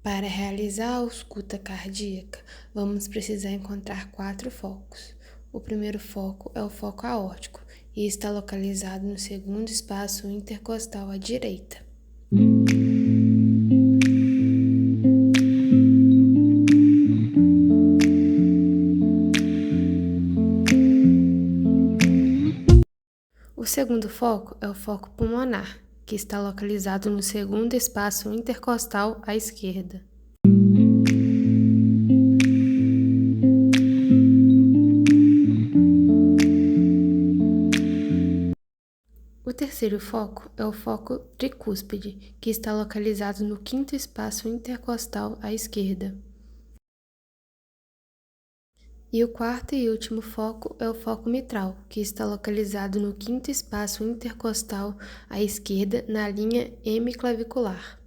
Para realizar a ausculta cardíaca, vamos precisar encontrar 4 focos. O primeiro foco é o foco aórtico e está localizado no segundo espaço intercostal à direita. O segundo foco é o foco pulmonar, que está localizado no segundo espaço intercostal à esquerda. O terceiro foco é o foco tricúspide, que está localizado no quinto espaço intercostal à esquerda. E o quarto e último foco é o foco mitral, que está localizado no quinto espaço intercostal à esquerda, na linha hemiclavicular.